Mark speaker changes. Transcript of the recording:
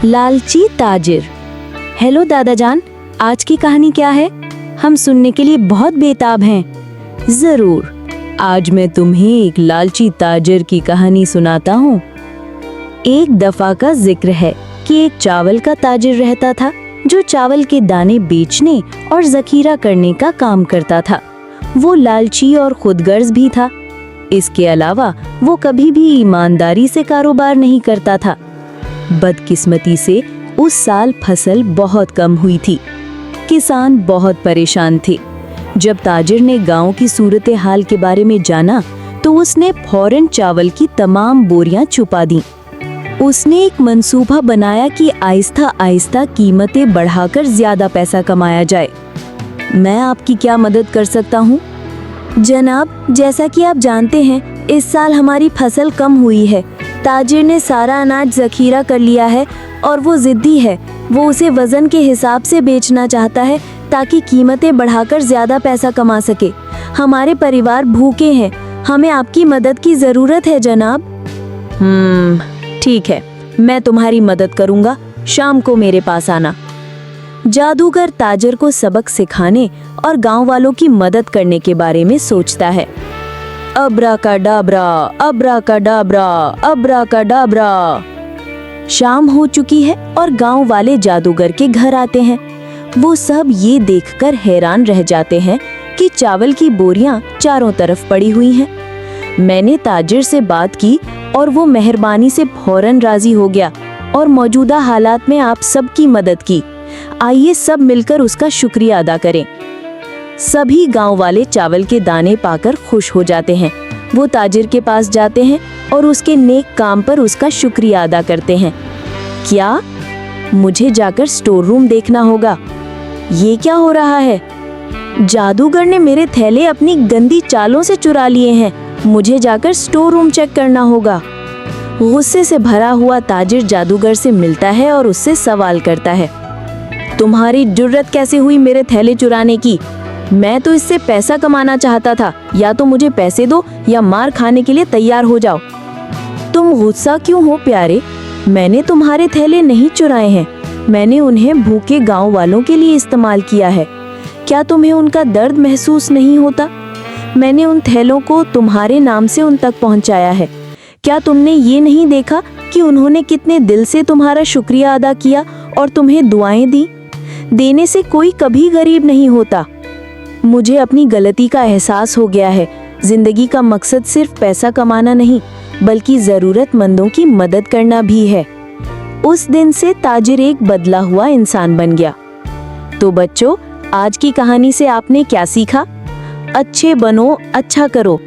Speaker 1: लालची ताजिर। हेलो दादा जान, आज की कहानी क्या है? हम सुनने के लिए बहुत बेताब हैं। जरूर, आज मैं तुम्हें एक लालची ताजिर की कहानी सुनाता हूँ। एक दफा का जिक्र है कि एक चावल का ताजिर रहता था जो चावल के दाने बेचने और जखीरा करने का काम करता था। वो लालची और खुदगर्ज भी था। इसके अलावा वो कभी भी ईमानदारी से कारोबार नहीं करता था। बदकिस्मती से उस साल फसल बहुत कम हुई थी। किसान बहुत परेशान थे। जब ताजिर ने गांव की सूरत हाल के बारे में जाना तो उसने फौरन चावल की तमाम बोरियां छुपा दी। उसने एक मंसूबा बनाया कि आहिस्ता आहिस्ता कीमतें बढ़ाकर ज्यादा पैसा कमाया जाए। मैं आपकी क्या मदद कर सकता हूँ? जनाब, जैसा कि आप जानते हैं, इस साल हमारी फसल कम हुई है। ताजिर ने सारा अनाज जखीरा कर लिया है और वो जिद्दी है। वो उसे वजन के हिसाब से बेचना चाहता है ताकि कीमतें बढ़ाकर ज्यादा पैसा कमा सके। हमारे परिवार भूखे हैं। हमें आपकी मदद की जरूरत है जनाब। ठीक है, मैं तुम्हारी मदद करूंगा। शाम को मेरे पास आना। जादूगर ताजिर को सबक सिखाने और गांव वालों की मदद करने के बारे में सोचता है। अब्राकाडाब्रा, अब्राकाडाब्रा, अब्राकाडाब्रा। शाम हो चुकी है और गांव वाले जादूगर के घर आते हैं। वो सब ये देखकर हैरान रह जाते हैं कि चावल की बोरियां चारों तरफ पड़ी हुई हैं। मैंने ताजिर से बात की और वो मेहरबानी से फौरन राजी हो गया और मौजूदा हालात में आप सबकी मदद की। आइए सब मिलकर उसका शुक्रिया अदा करें। सभी गांव वाले चावल के दाने पाकर खुश हो जाते हैं। वो ताजिर के पास जाते हैं और उसके नेक काम पर उसका शुक्रिया अदा करते हैं। क्या? मुझे जाकर स्टोर रूम देखना होगा। ये क्या हो रहा है? जादूगर ने मेरे थैले अपनी गंदी चालों से चुरा लिए हैं। मुझे जाकर स्टोर रूम चेक करना होगा। गुस्से से भरा हुआ ताजिर जादूगर से मिलता है और उससे सवाल करता है, तुम्हारी जुर्रत कैसे हुई मेरे थैले चुराने की? मैं तो इससे पैसा कमाना चाहता था। या तो मुझे पैसे दो या मार खाने के लिए तैयार हो जाओ। तुम गुस्सा क्यों हो प्यारे? मैंने तुम्हारे थैले नहीं चुराए हैं। मैंने उन्हें भूखे गांव वालों के लिए इस्तेमाल किया है। क्या तुम्हें उनका दर्द महसूस नहीं होता? मैंने उन थैलों को तुम्हारे नाम से उन तक पहुंचाया है। क्या तुमने ये नहीं देखा कि उन्होंने कितने दिल से तुम्हारा शुक्रिया अदा किया और तुम्हें दुआएं दी? देने से कोई कभी गरीब नहीं होता। मुझे अपनी गलती का एहसास हो गया है। जिंदगी का मकसद सिर्फ पैसा कमाना नहीं, बल्कि जरूरतमंदों की मदद करना भी है। उस दिन से ताजिर एक बदला हुआ इंसान बन गया। तो बच्चों, आज की कहानी से आपने क्या सीखा? अच्छे बनो, अच्छा करो,